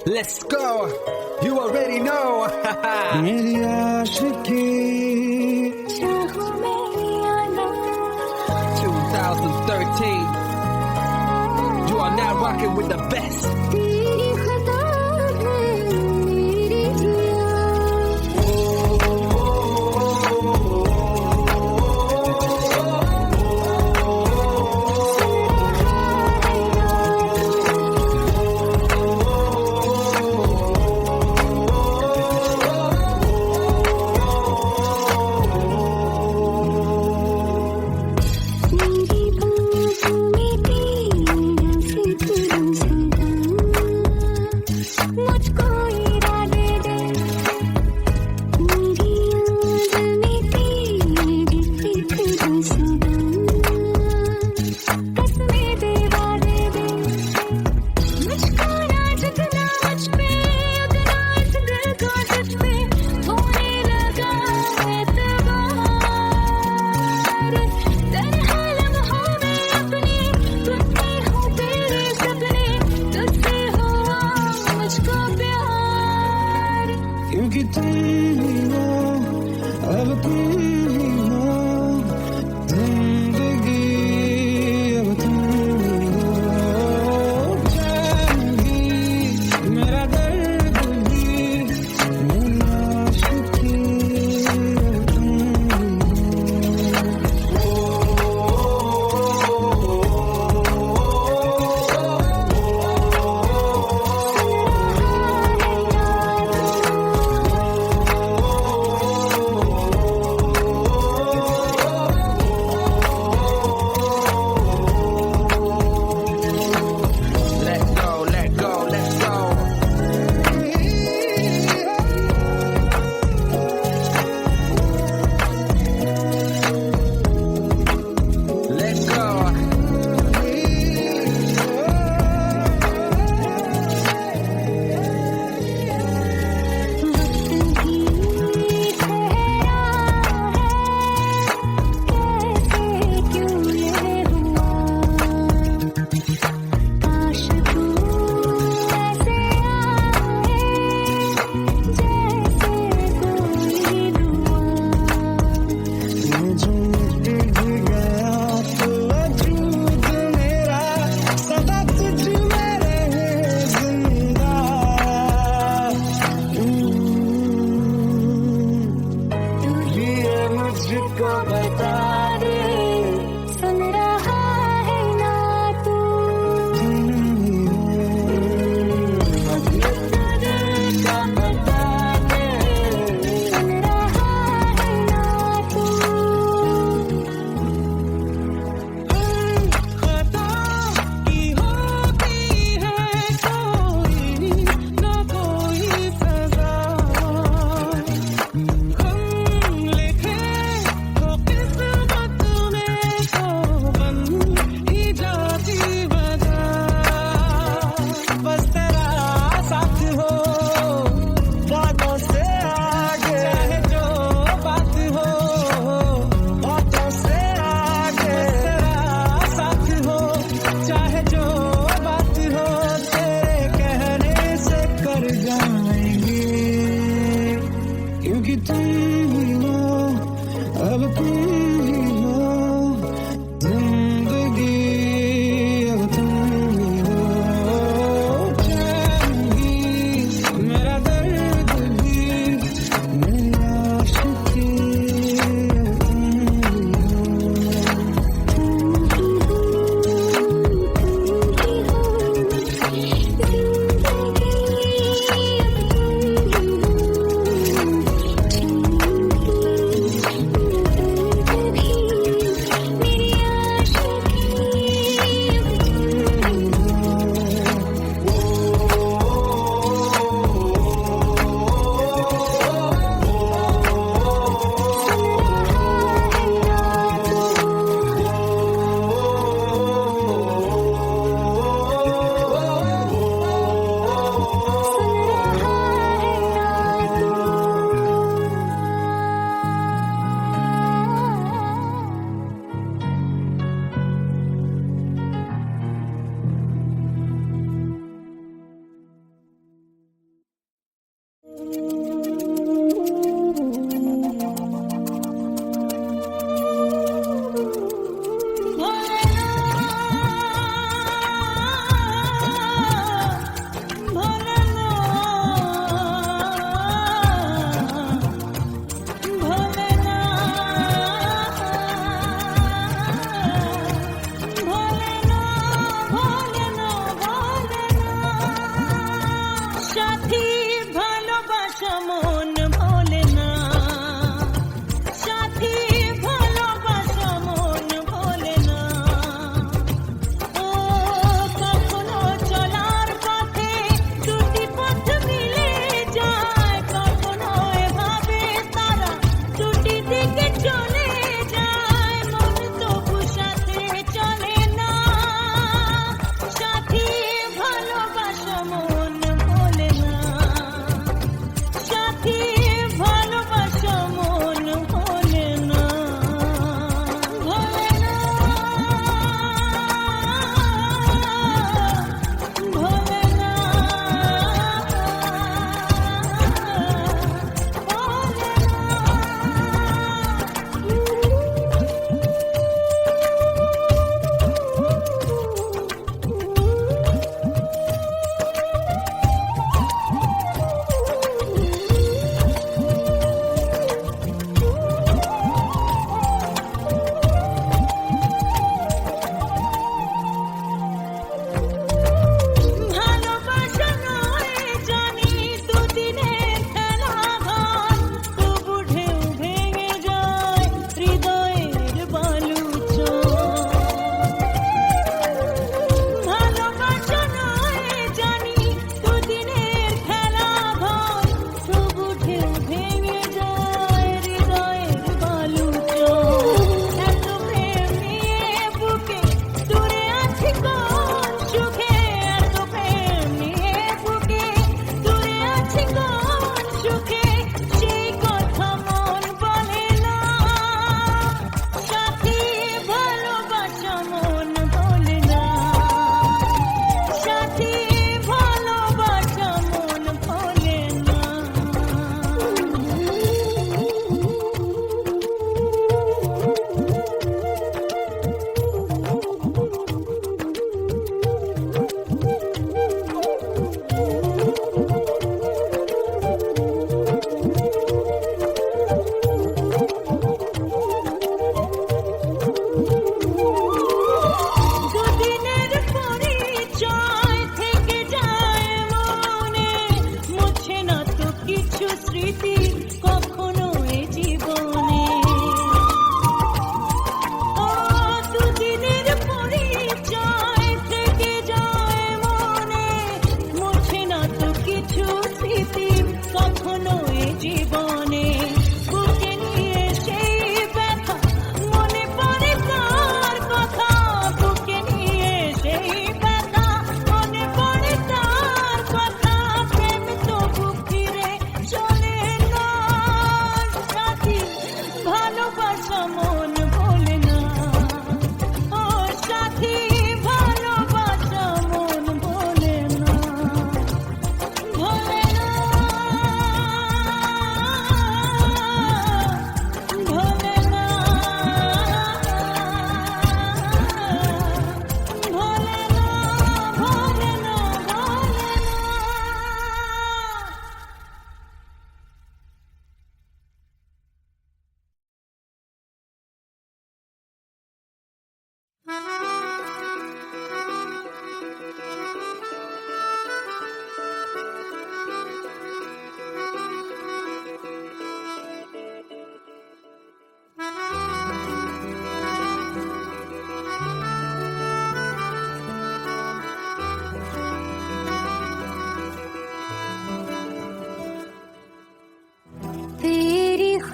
Let's go. You already know. मेरी आशिकी 2013. You are now rocking with the best. तेरी खता है मेरी जिया मेरी बाहों में तेरा फिक्र सदा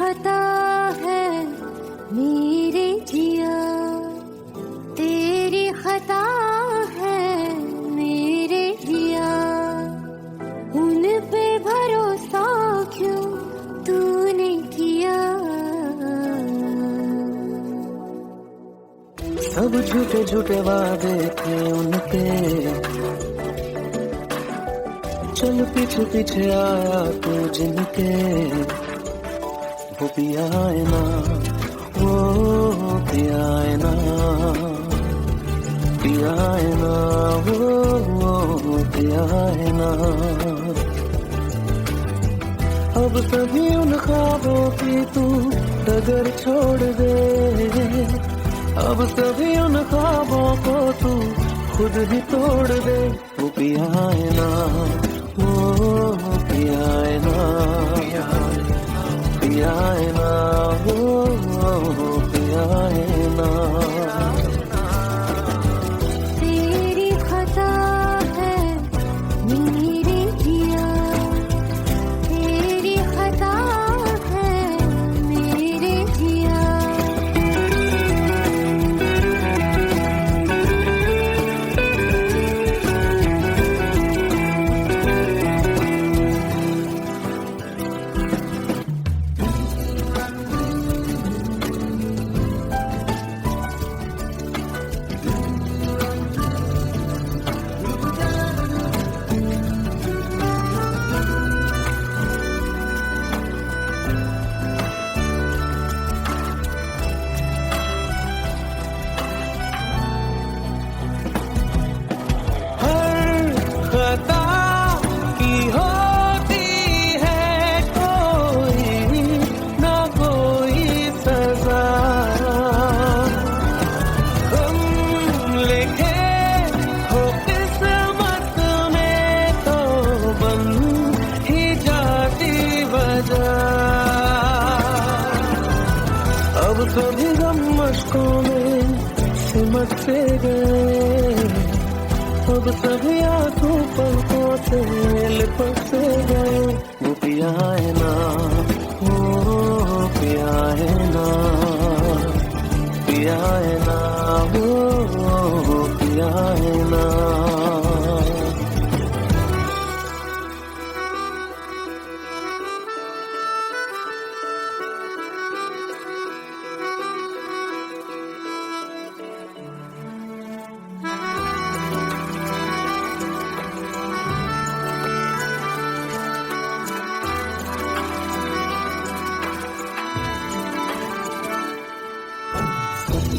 खता है मेरे जिया, तेरी खता है मेरे जिया, उन पे भरोसा क्यों तूने किया। सब झूठे झूठे वादे थे उनके, चल पीछे पीछे आया तू जिनके, वो पिया है ना, वो पिया है ना, पिया है ना, वो पिया है ना। अब सभी उन ख्वाबों की तू डगर छोड़ दे, अब सभी उन ख्वाबों को तू खुद ही तोड़ दे। वो पिया है ना, वो पिया है ना, पिया है ना, वो पिया है ना। तेरी खता है मेरे जिया, तेरी खता है मेरे जिया। खता की होती है कोई ना कोई सजा, हम लिखे हो किस्मत में तो बन ही जाती वजह। अब सभी गम मशकों में सिमट से गए, अब सभी आंसू पलकों से लिपट से गए। वो पिया है ना, वो पिया है ना, पिया है ना, वो पिया है ना।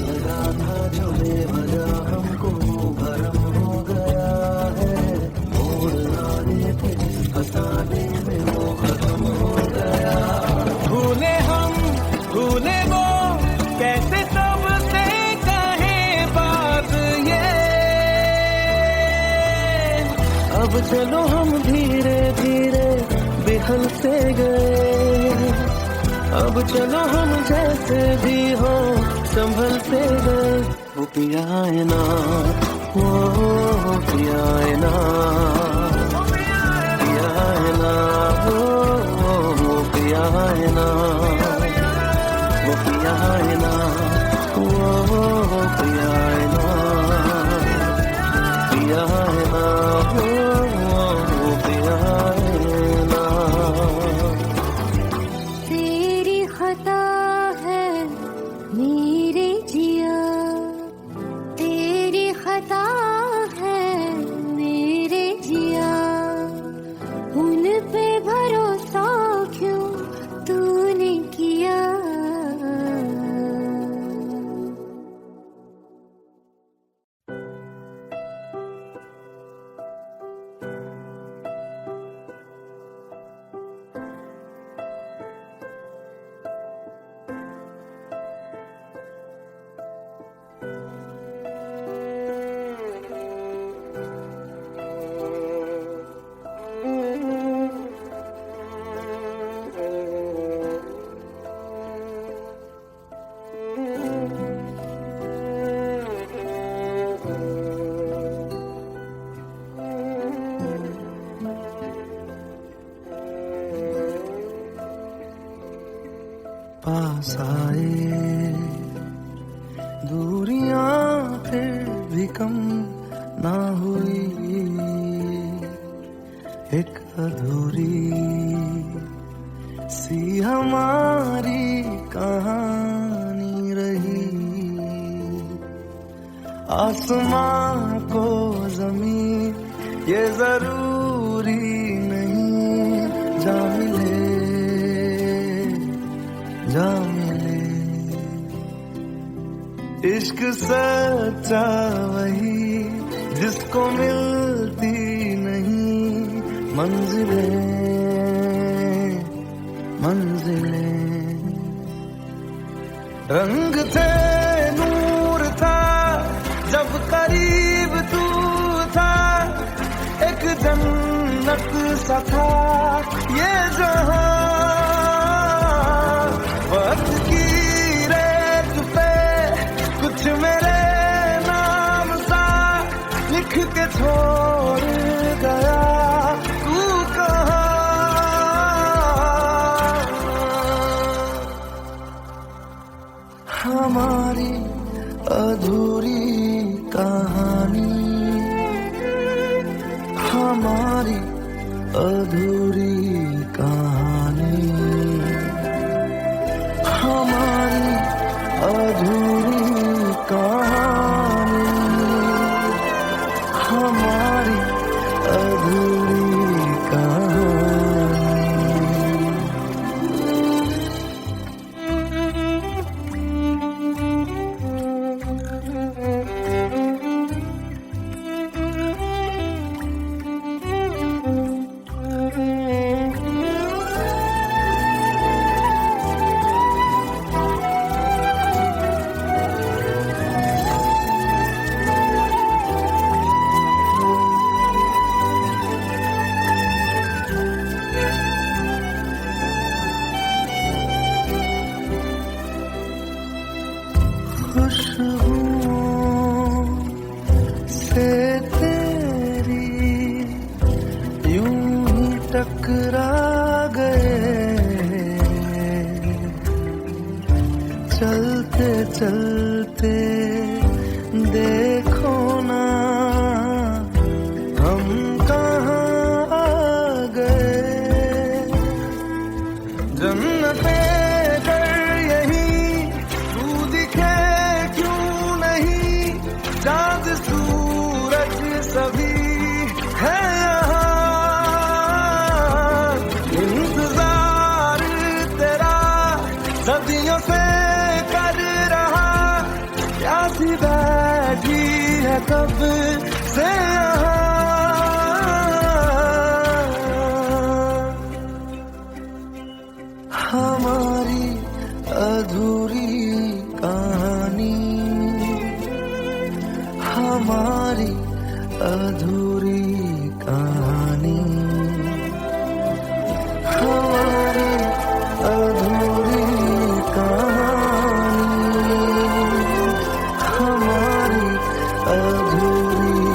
लगा था जो बेवजह हमको भरम हो गया है, मोड़ लाने थे जिस फसाने में वो खत्म हो गया। भूले हम भूले वो कैसे सबसे कहे बात ये, अब चलो हम धीरे धीरे बिहल से गए, अब चलो हम जैसे भी हो संभल से गए। वो पिया है ना, वो पिया है ना, पिया है ना, वो पिया है ना, वो पिया है ना, वो पिया है ना, पिया है ना, वो पिया है ना। तेरी खता है मेरे जिया, तेरी खता है मेरे पास आए, दूरियां फिर भी कम ना हुई, एक अधूरी सी हमारी कहानी रही। आसमां को जमीन ये जरूरी नहीं, जा मिले जा मिले। इश्क सच्चा वही जिसको मिलती नहीं मंजिलें मंजिलें। रंग थे नूर था जब करीब तू था, एक जन्नत सा था ये जहां। वक्त की रेत पे कुछ मेरे नाम सा लिख के छोड़ गया, तू कहाँ? हमारी अधूरी कहानी, हमारी अधूरी कहानी, हमारी अधूरी कहानी, हमारी अधूरी कहानी। खुशबुओं से तेरी यूं ही टकरा गए, चलते चलते देखो ना हम कहाँ आ गए। जन्नते चाँद सूरज सभी है यहाँ, इंतजार तेरा सदियों से कर रहा, प्यासी बैठी है कब से यहाँ। हमारी अधूरी कहानी, हमारी अधूरी कहानी, हमारी अधूरी कहानी, हमारी अधूरी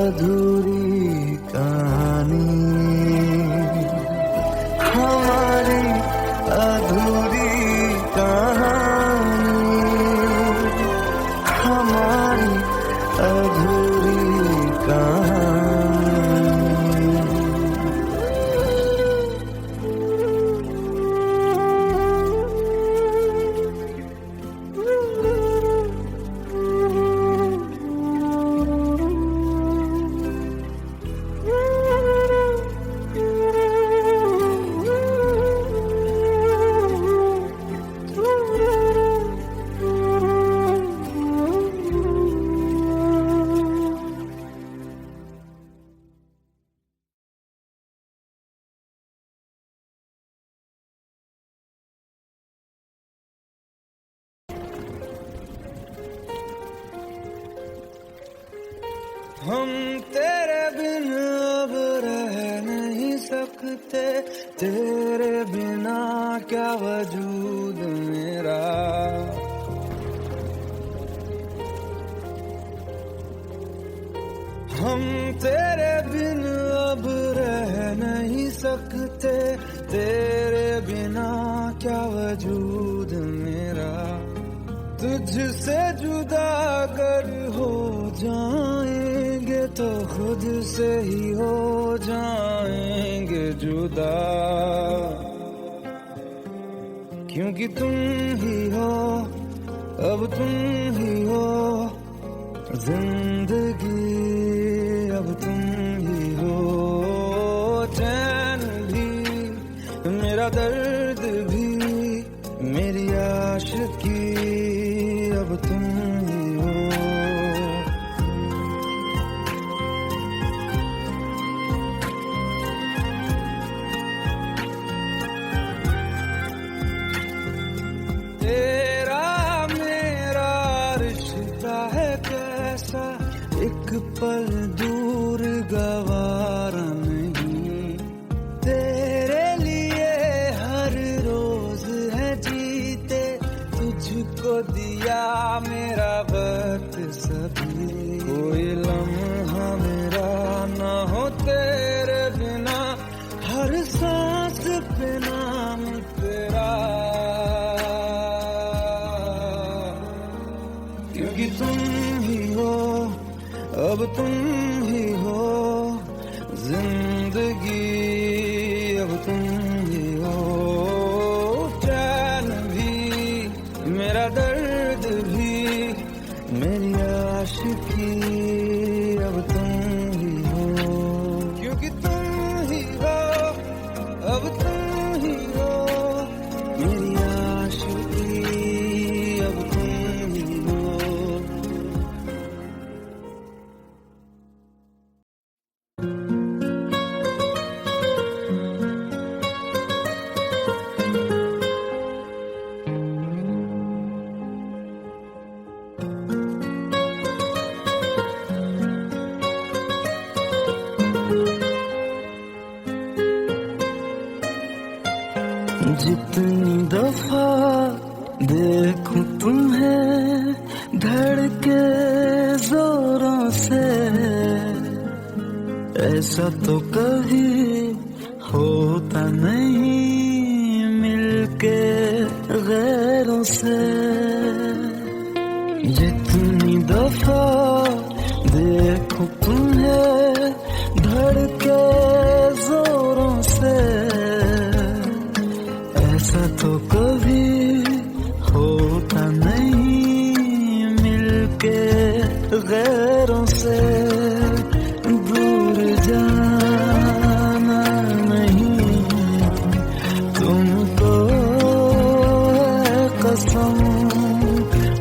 अधूरी कहानी, हमारी अधूरी कहानी, हमारी अधूरी कहानी। हम तेरे बिन अब रह नहीं सकते, तेरे बिना क्या वजूद मेरा। हम तेरे बिन अब रह नहीं सकते, तेरे बिना क्या वजूद मेरा। तुझसे जुदा अगर हो जाएंगे तो खुद से ही हो जाएंगे जुदा, क्योंकि तुम ही हो, अब तुम ही हो जिंदगी, अब तुम ही हो चैन भी, मेरा दर्द भी, मेरी आशिकी, अब तुम ही हो। तेरा मेरा रिश्ता है कैसा, एक पल दूर गवारा नहीं। तेरे लिए हर रोज है जीते, तुझको दिया मेरा वक्त सभी। कोई लम्हा मेरा ना हो तेरे बिना, हर सांस पे नाम तेरा, क्योंकि तुम ही हो, अब तुम ही हो जिंदगी, अब तुम ही हो चैन भी, मेरा दर्द भी, मेरी आशिकी, अब तुम ही हो, क्योंकि तुम ही हो, अब तुम ही हो मेरी आशिकी, अब तुम ही हो। जितनी दफा देखूं तुम्हें धड़के जोरों से, ऐसा तो कभी होता नहीं मिलके गैरों से। जितनी दफा देखूं तुम्हें धड़के जोरों से, ऐसा तो कभी होता नहीं मिलके गैरों से। दूर जाना नहीं तुमको है कसम,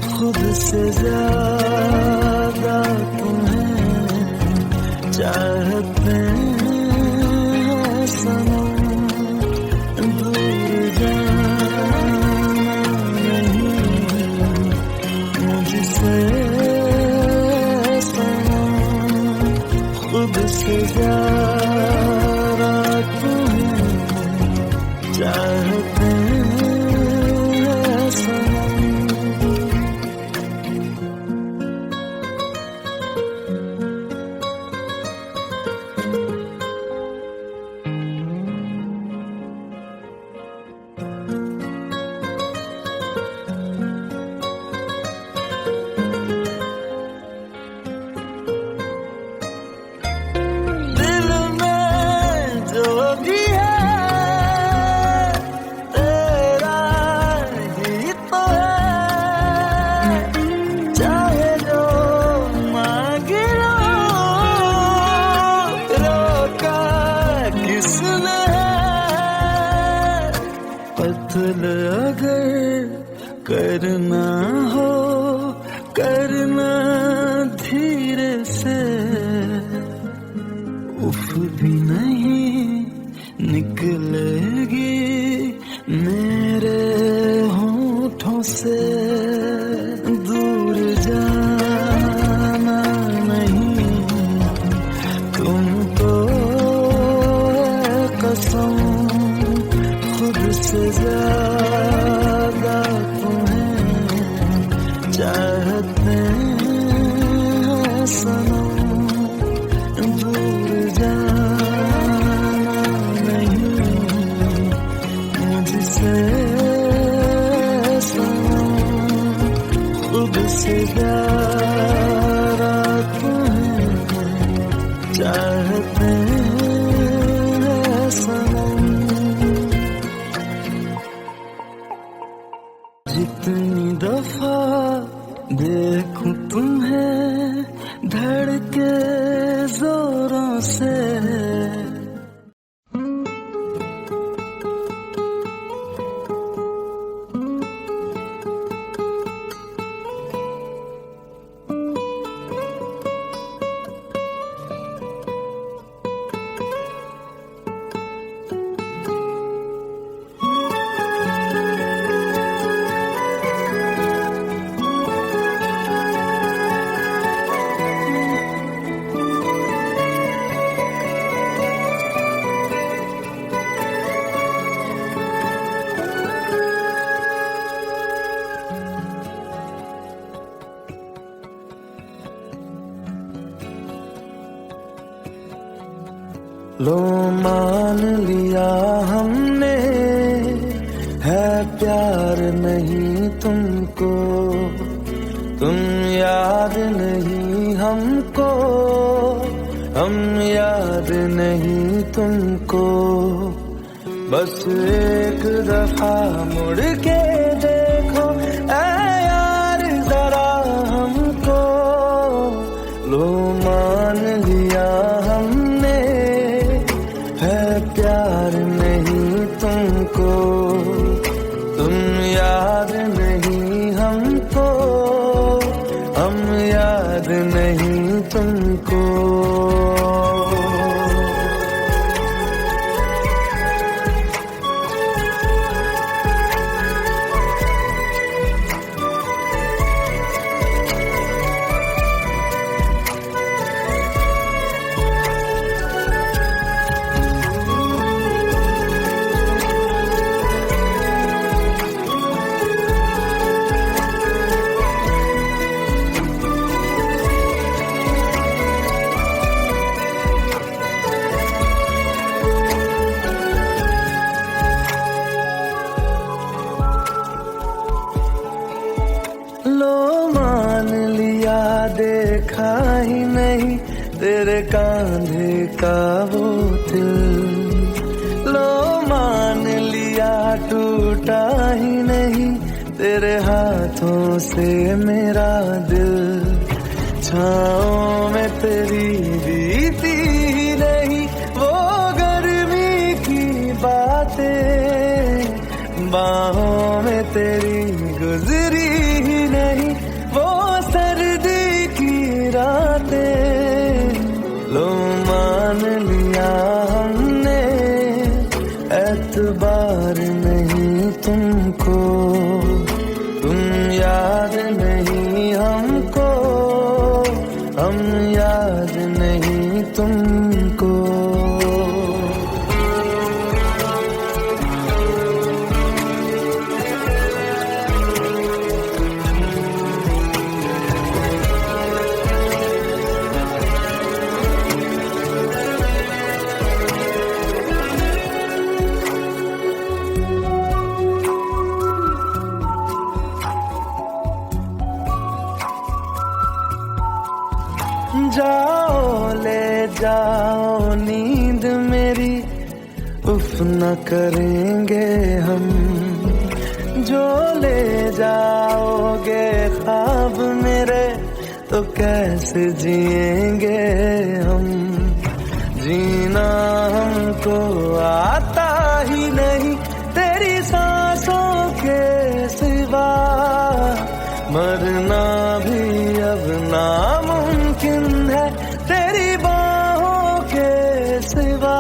खुद से ज्यादा तुम्हें चाहते हैं सनम। खुद से ज्यादा तुम्हें चाहते हैं सनम। कत्ल अगर करना हो करना धीरे से, उफ भी नहीं निकलेगी मेरे होठों से। दूर जाना नहीं तुमको कसम, खुद से ज्यादा तुम्हें चाहते हैं सनम। दूर जाना नहीं मुझसे सनम, खुद से ज्यादा तुम्हें चाहते हैं सनम। जितनी दफा देखूं तुम्हें धड़के जोरों से, लो मान लिया हमने है प्यार नहीं तुमको, तुम याद नहीं हमको, हम याद नहीं तुमको। बस एक दफा मुड़ के देखो ऐ यार जरा हमको। लो मान लिया हमने है प्यार नहीं तुमको, तुम याद नहीं हमको, हम याद नहीं तुमको। देखा ही नहीं तेरे कांधे का वो दिल, लो मान लिया टूटा ही नहीं तेरे हाथों से मेरा दिल। छाँव में तेरी बीती ही नहीं वो गर्मी की बातें, बाहों में तेरी गुजरी ही नहीं वो सर्दी की रातें। लो मान लिया हमने एतबार नहीं तुमको, तुम याद नहीं हमको, हम याद नहीं तुमको। जाओ ले जाओ नींद मेरी, उफ न करेंगे हम। जो ले जाओगे ख्वाब मेरे तो कैसे जिएंगे हम। जीना हमको आता ही नहीं तेरी सांसों मरना भी अब नामुमकिन है तेरी बाहों के सिवा।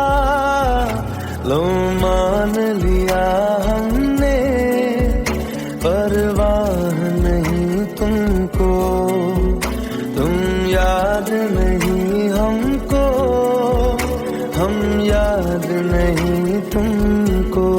लो मान लिया हमने परवाह नहीं तुमको, तुम याद नहीं हमको, हम याद नहीं तुमको।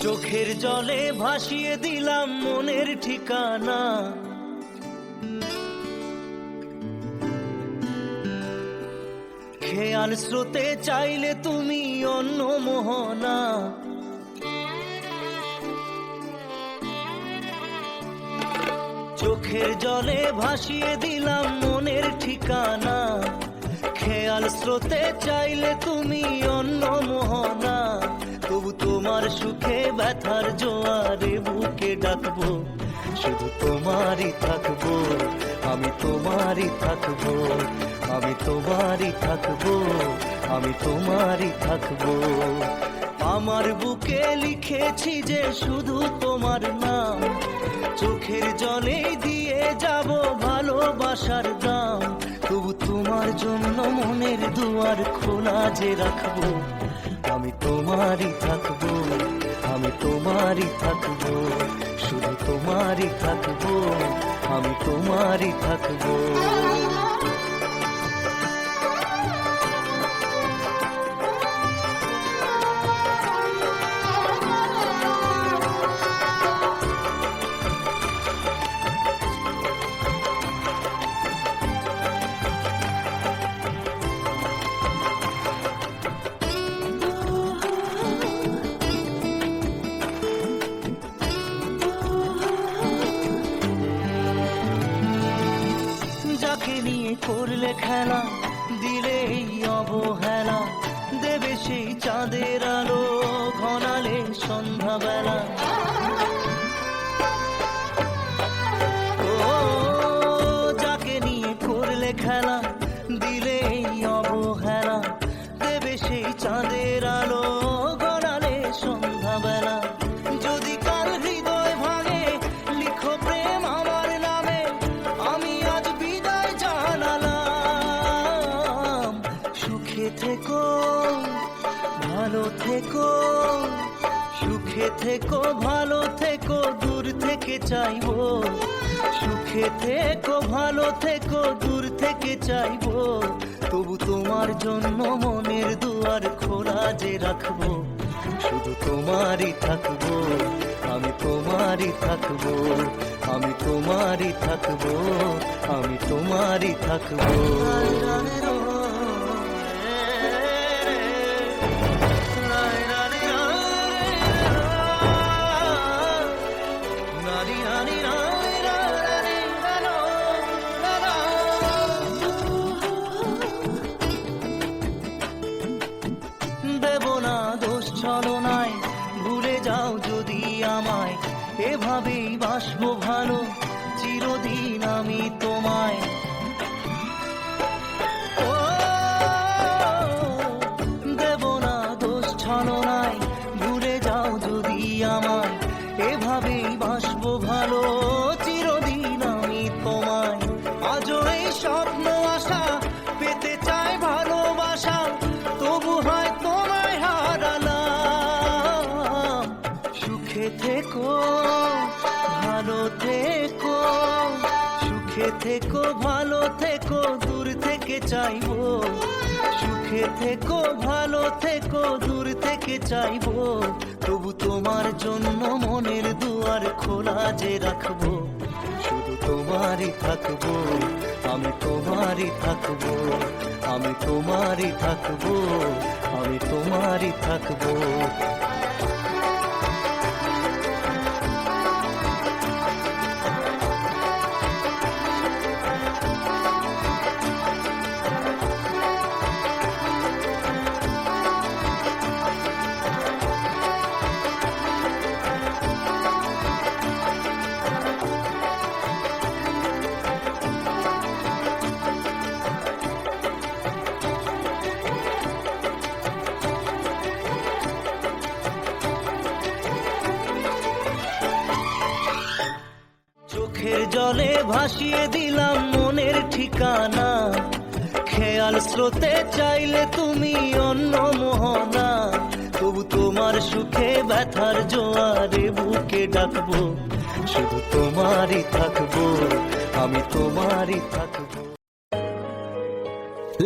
চোখের জলে ভাসিয়ে দিলাম মনের ঠিকানা, খেয়াল স্রোতে চাইলে তুমি অন্য মোহনা। চোখের জলে ভাসিয়ে দিলাম মনের ঠিকানা, খেয়াল স্রোতে চাইলে তুমি অন্য মোহনা। তবু তোমার সুখে ব্যথার জোয়ারে বুকে ডাকবো, শুধু তোমারই থাকবো, আমি তোমারই থাকবো, আমি তোমারই থাকবো, আমি তোমারই থাকবো। আমার বুকে লিখেছি যে শুধু তোমার নাম, চোখের জলে দিয়ে যাব ভালোবাসার দাম। তবু তোমার জন্য মনের দুয়ার খোলা যে রাখবো, আমি তোমারই থাকবো, আমি তোমারই থাকবো, শুধু তোমারই থাকবো, আমি তোমারই থাকবো। যাকে নিয়ে করলে খেলা, দিলে এই অবহেলা, দেবে সেই চাঁদের আলো ঘনালে সন্ধ্যাবেলা। ও যাকে নিয়ে করলে খেলা, দিলে এই অবহেলা, দেবে সেই চাঁদের আলো ঘনালে সন্ধ্যাবেলা। যদি কাল হৃদয় ভাঙে লিখো প্রেম আমার নামে, আমি আজ বিদায় জানালাম। সুখে থেকো ভালো থেকো, সুখে থেকো ভালো থেকো, দূর থেকে চাইবো। সুখে থেকো ভালো থেকো, দূর থেকে চাইবো। তবু তোমার জন্য মনের দুয়ার খোলা যে রাখবো, শুধু তোমারই থাকবো, আমি তোমারই থাকবো, আমি তোমারই থাকবো, আমি তোমারই থাকবো। দেব না দোষ ছলনায়, ভুলে যাও যদি আমায়, এভাবেই বাসবো ভালো চিরদিন আমি তোমায়। ও দেব না দোষ ছলনায়, ভুলে যাও যদি আমায়, এভাবেই বাসবো ভালো চিরদিন আমি তোমায়। আজও এই স্বপ্ন আশা পেতে চাই ভালোবাসা, তবু হয় তোমায় হারালাম। সুখে থেকো সুখে থেকো ভালো থেকো দূর থেকে চাইবো, সুখে থেকো ভালো থেকো দূর থেকে চাইবো, তবু তোমার জন্য মনের দুয়ার খোলা যে রাখবো, শুধু তোমারই থাকবো, আমি তোমারই থাকবো, আমি তোমারই থাকবো, আমি তোমারই থাকবো। চোখের জলে ভাসিয়ে দিলাম মনের ঠিকানা, খেয়াল স্রোতে চাইলে তুমি অন্য মোহনা, তবু তোমার সুখে ব্যথার জোয়ারে বুকে ডাকবো, শুধু তোমারই থাকবো, আমি তোমারই থাকবো।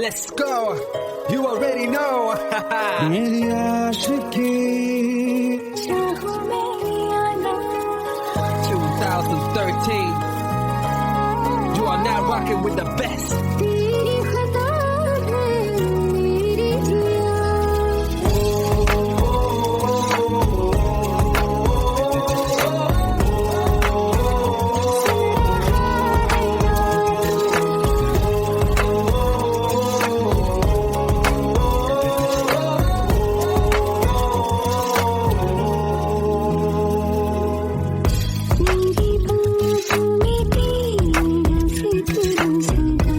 Let's go. You already know. मेरी आशिकी चाहो मेरी आना 2013. You are now rocking with the best. तेरी खता है मेरी जिया मेरी बाहों में तेरा फिक्र सदा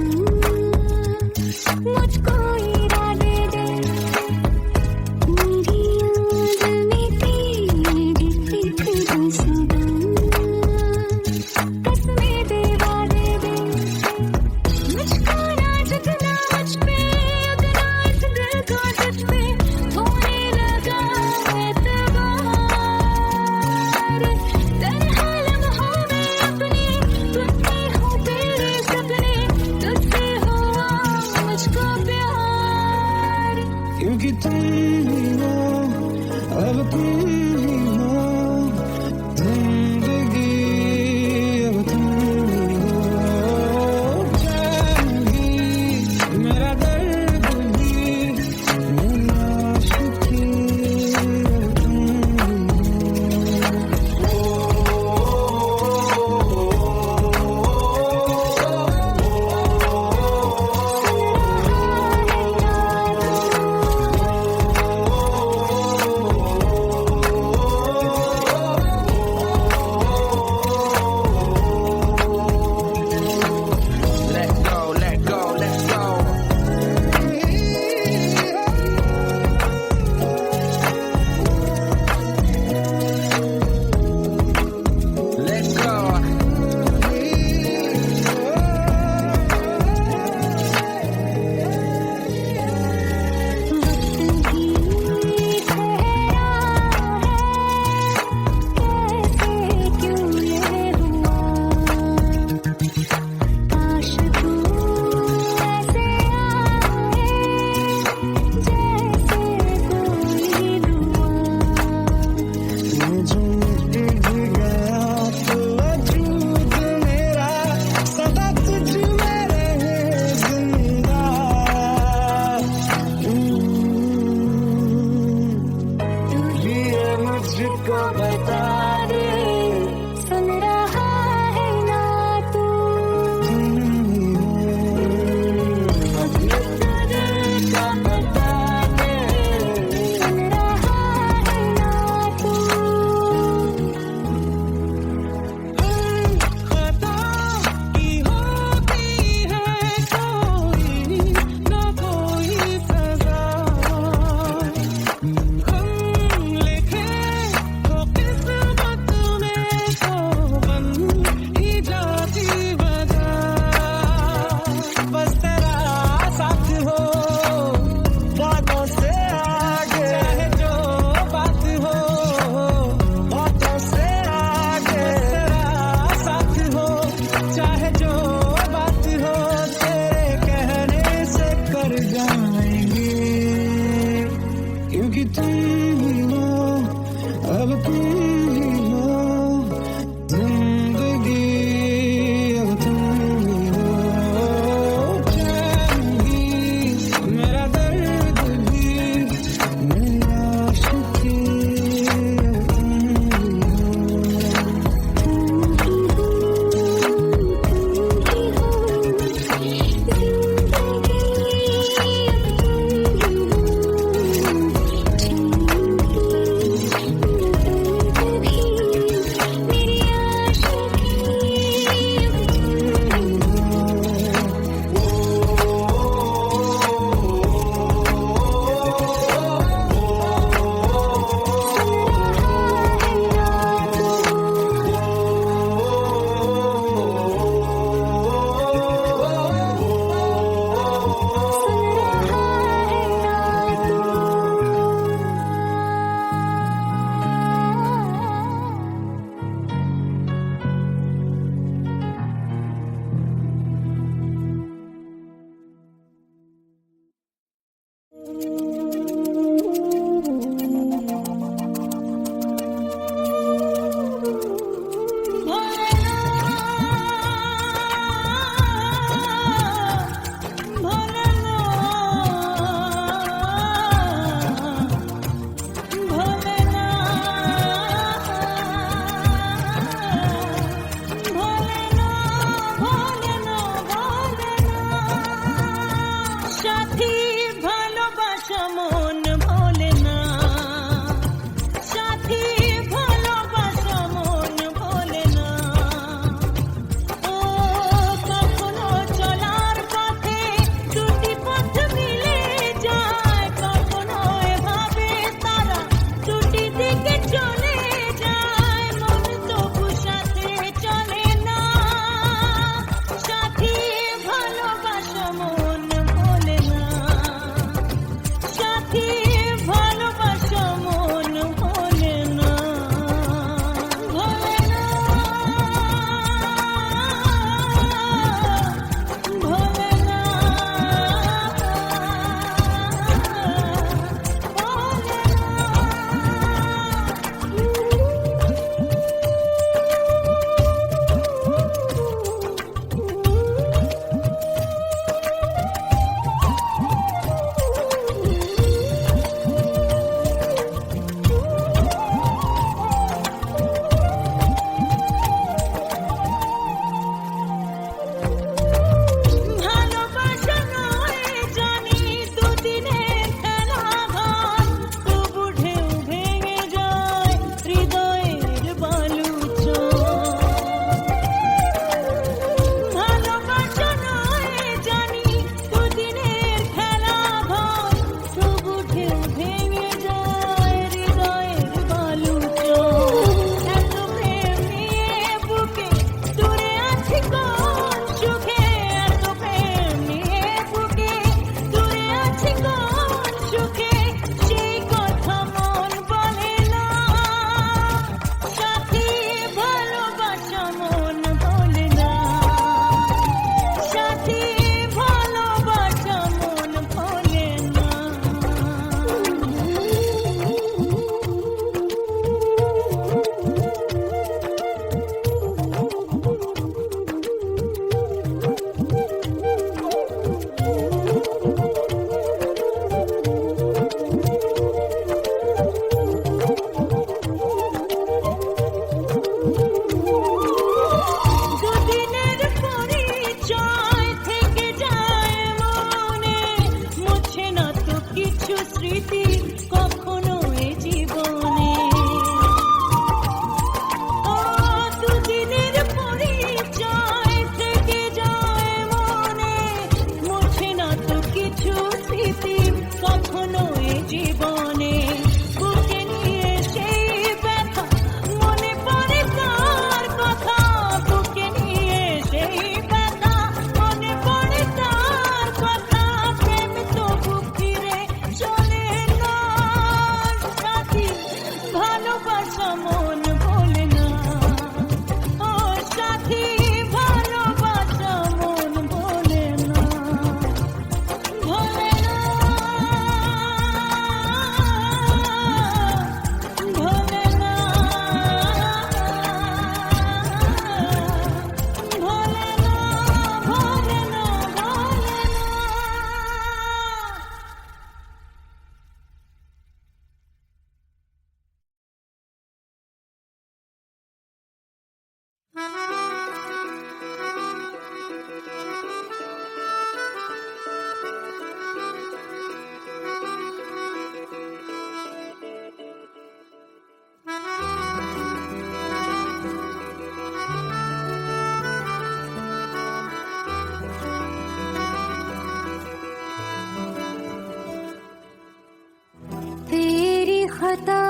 खता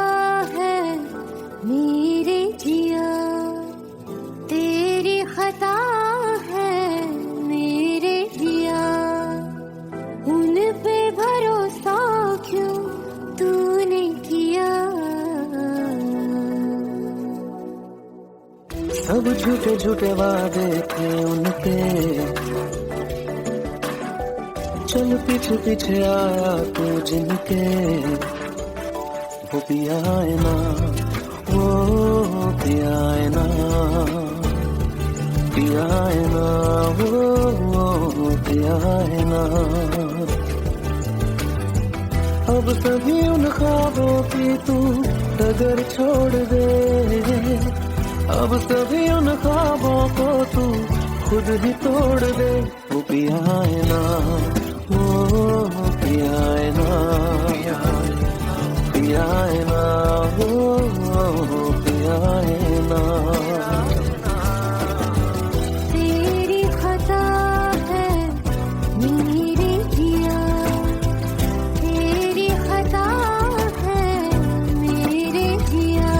है मेरे जिया, तेरी खता है मेरे जिया, उन पे भरोसा क्यों तूने किया। सब झूठे झूठे वादे थे उनके, चल पीछे पीछे आया तू जिनके, वो पिया है ना, वो पिया है ना, पिया है ना, वो पिया है ना। अब सभी उन ख्वाबों की तू डगर छोड़ दे, अब सभी उन ख्वाबों को तू खुद ही तोड़ दे। वो पिया है ना, वो पिया है ना, पिया है ना, वो पिया है ना। तेरी खता है मेरे जिया, तेरी खता है मेरे जिया।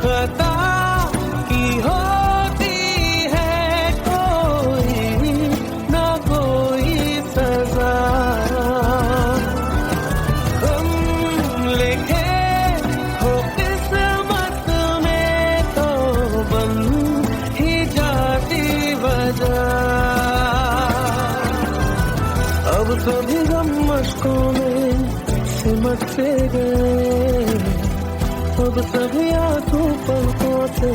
खता की होती है कोई ना कोई सजा, हम लिखे हो किस्मत में तो बन ही जाती वजह। अब सभी गम मशकों में सिमट से गए, अब सभी आंसू पलकों से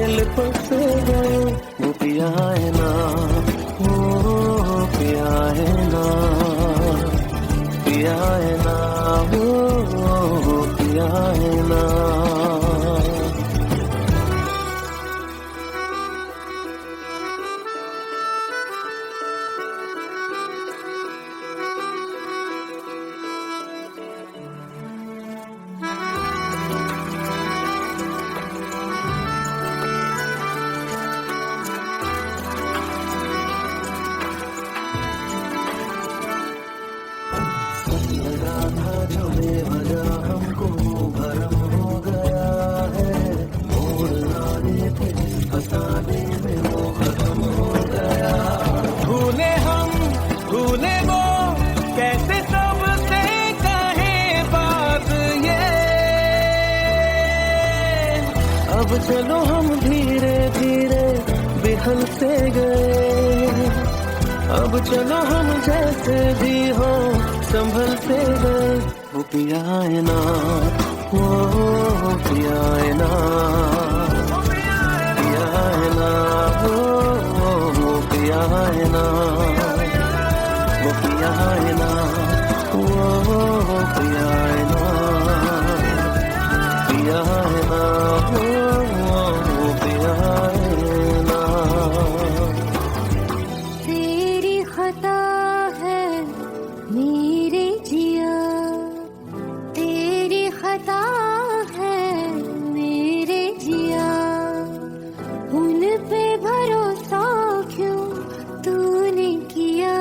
लिपट से गए। वो पिया है ना, वो पिया है ना, पिया है ना, वो पिया है ना। लगा था जो बेवजह हमको भरम हो गया है, मोड़ लाने थे जिस फसाने में वो खत्म हो गया। भूले हम भूले वो कैसे सबसे कहे बात ये, अब चलो हम धीरे धीरे बिहल से गए, अब चलो हम जैसे भी हो संभल से गए। वो पिया है ना, वो पिया है ना, पिया है ना, वो पिया है ना, वो पिया है ना, वो पिया है ना, पिया है ना, वो पिया है ना। तेरी खता है मेरे जिया, तेरी खता है मेरे जिया, उन पे भरोसा क्यों तूने किया।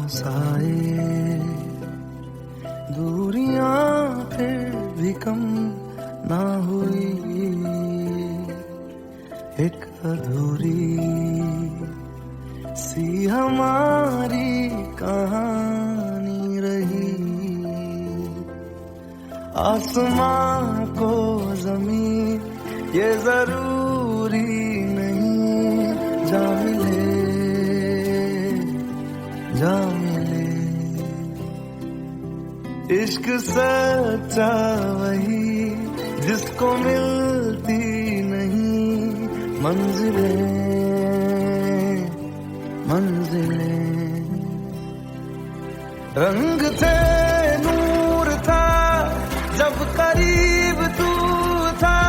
पास आए, दूरियां फिर भी कम ना हुई, एक अधूरी सी हमारी कहानी रही। आसमां को जमीन ये जरूरी नहीं, जा मिले जा मिले। इश्क सच्चा वही जिसको मिलती नहीं मंजिलें मंजिलें। रंग थे नूर था जब करीब तू था,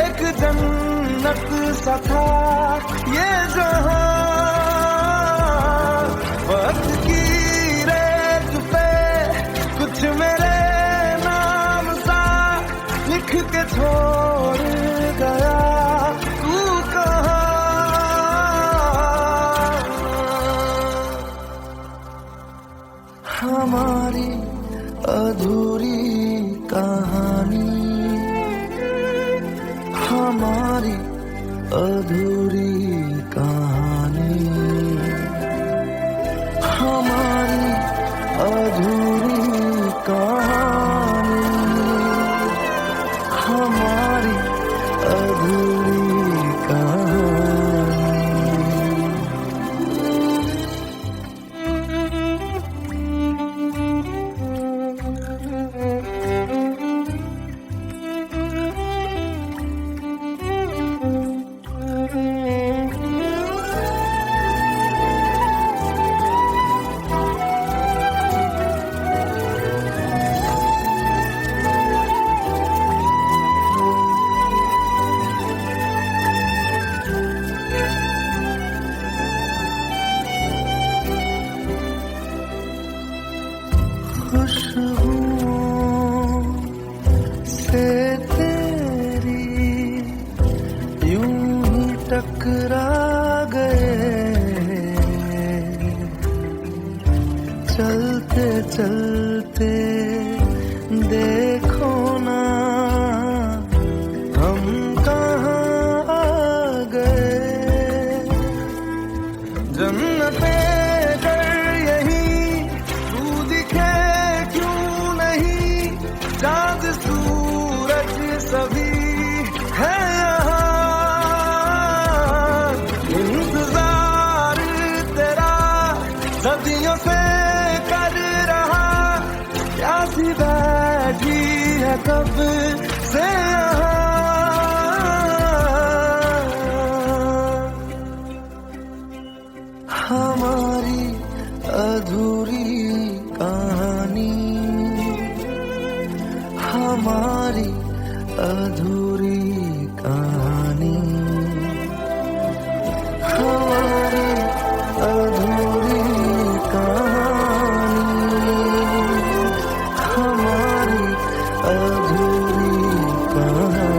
एक जन्नत सा था ये जहां। वक्त की रेत पे कुछ मेरे नाम सा लिख के छोड़ गया तू कहाँ। हमारी अधूरी कहानी, हमारी अधूरी कहानी, हमारी अधूरी कहानी, हमारी अधूरी कहानी। खुशबुओं से तेरी यूं ही टकरा गए, चलते चलते देखो ना हम कहाँ आ गए। जन्नते चाँद सूरज सभी है यहाँ, इंतजार तेरा सदियों से कर रहा, प्यासी बैठी है कब से यहाँ। हमारी अधूरी कहानी, हमारी अधूरी कहानी, हमारी अधूरी कहानी, हमारी अधूरी कहानी।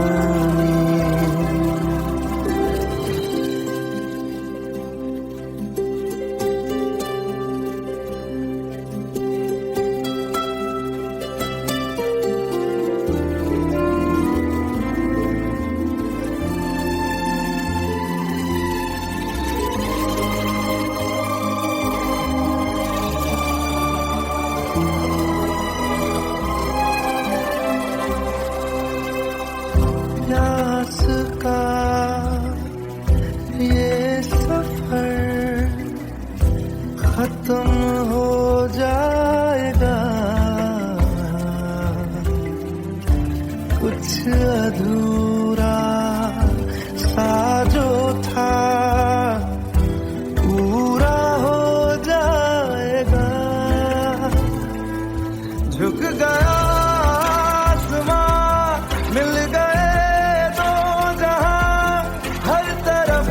प्यास का ये सफर खत्म हो जाएगा, कुछ अधूरा सा जो था पूरा हो जाएगा। झुक गया आसमां, मिल गए दो जहां, हर तरफ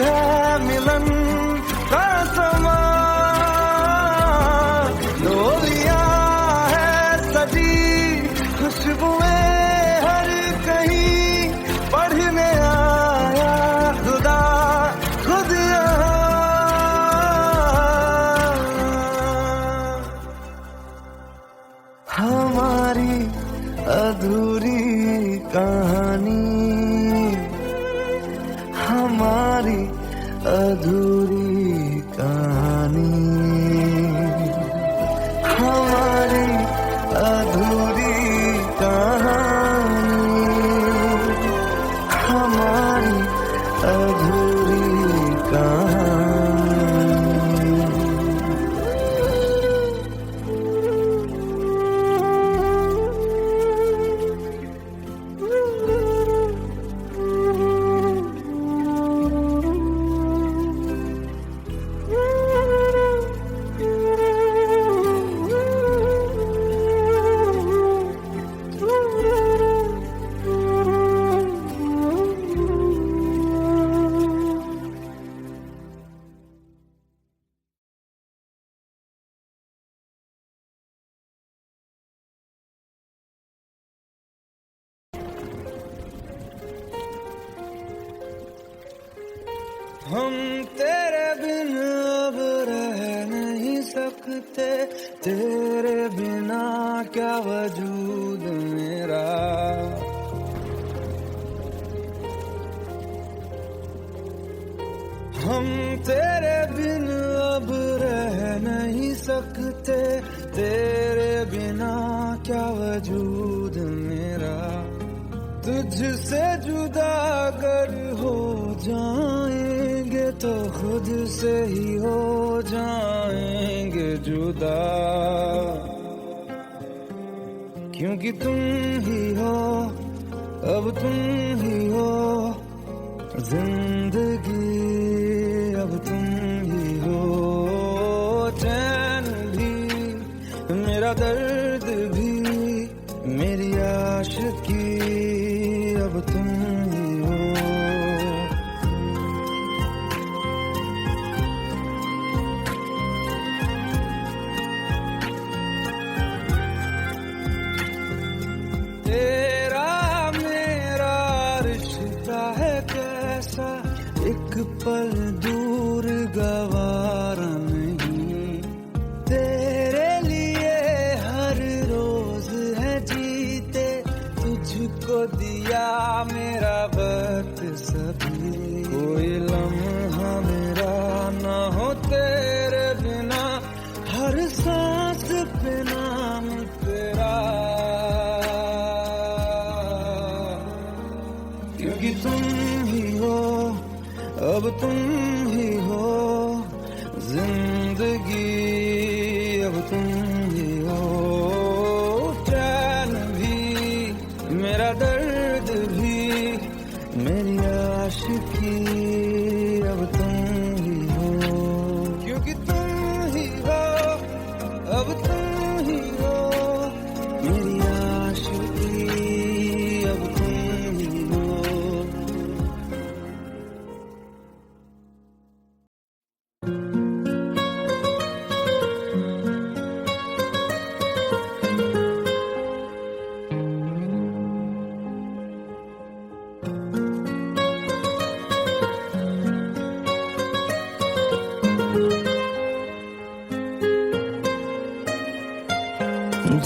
है मिलन का समा। कहानी हमारी अधूरी कहानी हमारी अधूरी कहानी हमारी अधूरी कहानी हम तेरे बिन अब रह नहीं सकते तेरे बिना क्या वजूद मेरा हम तेरे बिन अब रह नहीं सकते तेरे बिना क्या वजूद मेरा तुझसे जुदा अगर हो जाएंगे तो खुद से ही हो जाएंगे जुदा क्योंकि तुम ही हो अब तुम ही हो जिंदगी अब तुम ही हो चैन भी मेरा दर्द भी मेरी आशिकी अब तुम ही हो तेरा मेरा रिश्ता है कैसा एक पल दूर गवारा नहीं तेरे लिए हर रोज है जीते तुझको दिया मेरा वक्त सभी कोई लम्हा मेरा ना हो तेरे बिना हर सांस पे नाम तेरा क्योंकि तुम ही हो अब तुम ही हो जिंदगी अब तुम ही हो चैन भी मेरा दर्द भी मेरी आशिकी अब तुम ही हो क्योंकि तुम ही हो अब तुम ही हो मेरी आशिकी अब तुम ही हो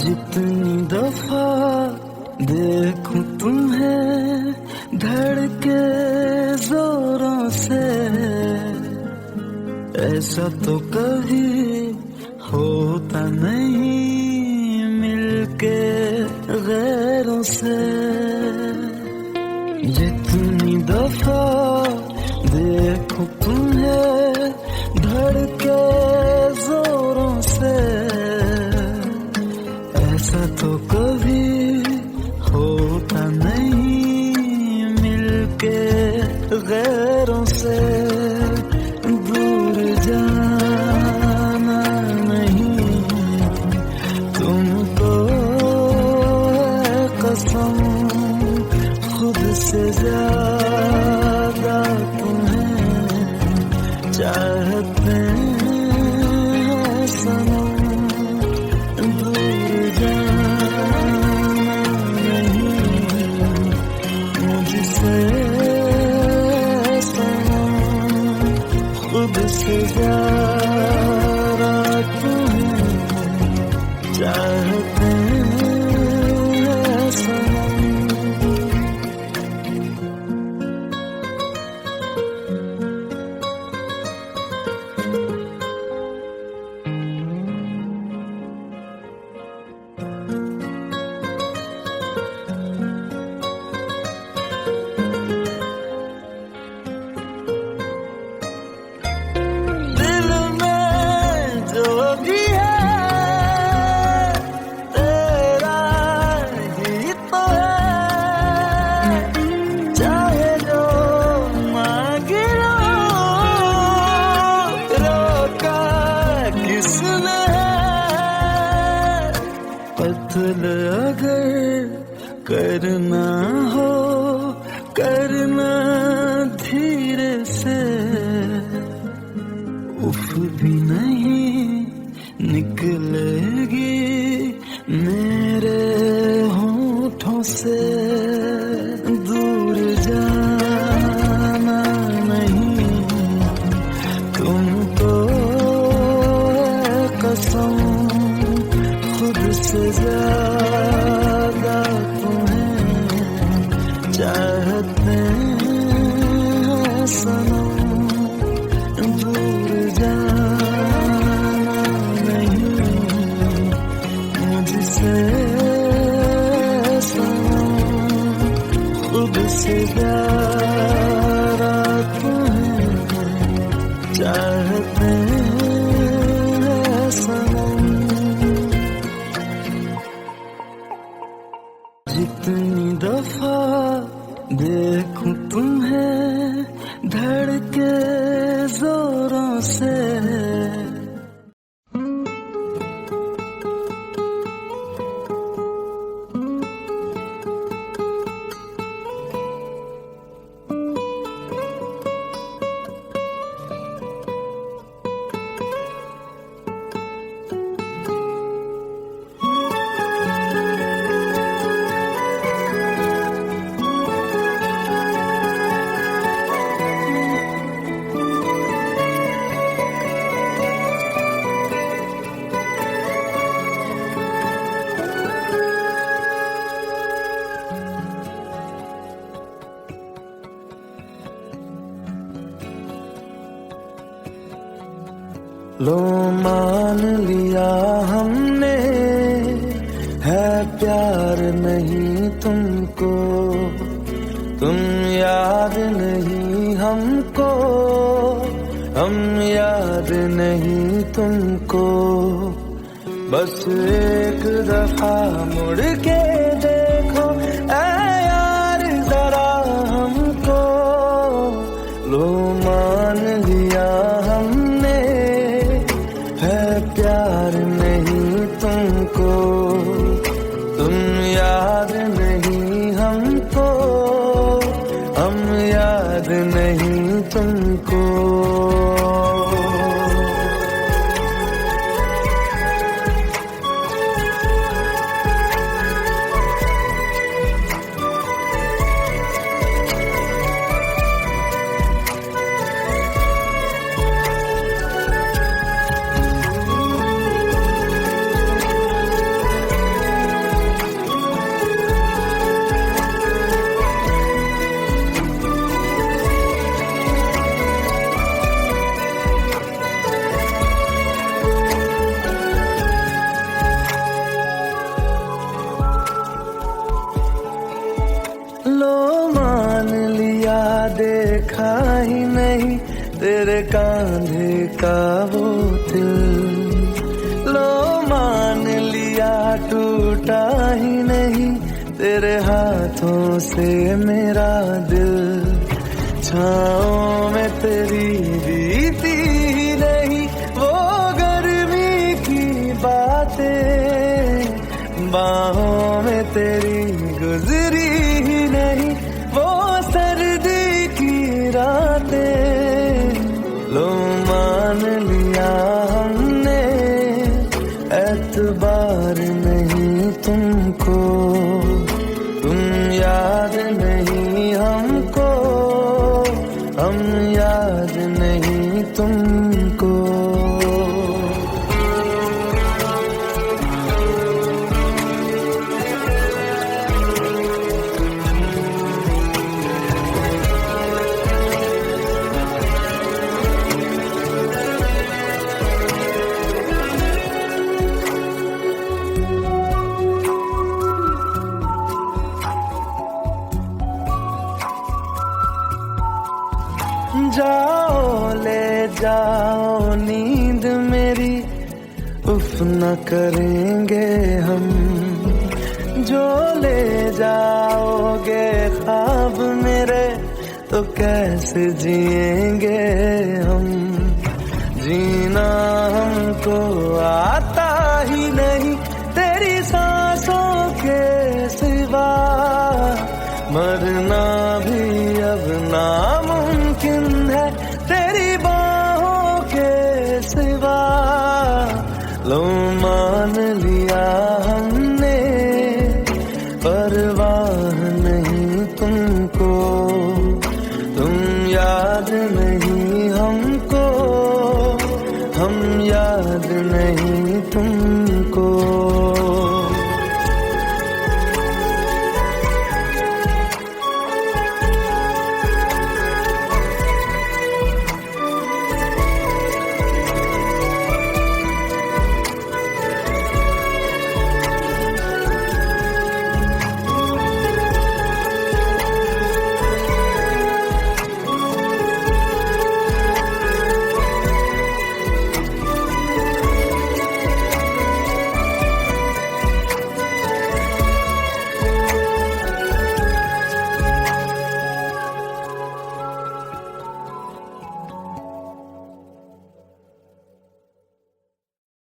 जितनी दफा देखूं तुम्हें धड़के जोरों से ऐसा तो कभी होता नहीं मिलके गैरों से जितनी दफा देखूं तुम्हें धड़के जोरों से ऐसा तो कभी होता नहीं मिलके गैरों से दूर जाना नहीं तुमको है कसम खुद से ज्यादा तुम्हें चाहते हैं सनम खुद से ज्यादा तुम्हें चाहते हैं सनम कत्ल अगर करना हो करना धीरे से, उफ भी नहीं निकलेगी मेरे होठों से। दूर जाना नहीं तुमको कसम, खुद से ज्यादा तुम्हें चाहते हैं सनम। दूर जाना नहीं मुझसे सनम, खुद से ज्यादा तुम्हें चाहते हैं सनम। जितनी दफा देखूं तुम्हें धड़के जोरों से, लो मान लिया हमने है प्यार नहीं तुमको, तुम याद नहीं हमको, हम याद नहीं तुमको। बस एक दफा मुड़ के देखो ऐ यार जरा हमको। लो मान लिया हमने है प्यार नहीं तुमको, तुम याद नहीं हमको, हम याद नहीं तुमको। लो मान लिया देखा ही नहीं तेरे कांधे का वो दिल, लो मान लिया टूटा ही नहीं तेरे हाथों से मेरा दिल। छाँव में तेरी बीती नहीं वो गर्मी की बातें, बाहों में तेरी गुजरी ही नहीं वो सर्दी की रातें। लो मान लिया हमने एतबार नहीं तुमको, तुम याद नहीं हमको, हम याद नहीं तुमको। जाओ ले जाओ नींद मेरी, उफ न करेंगे हम। जो ले जाओगे ख्वाब मेरे तो कैसे जिएंगे हम। जीना हमको आता ही नहीं तेरी सांसों दफा, मरना भी अब नामुमकिन है तेरी बाहों के सिवा। लो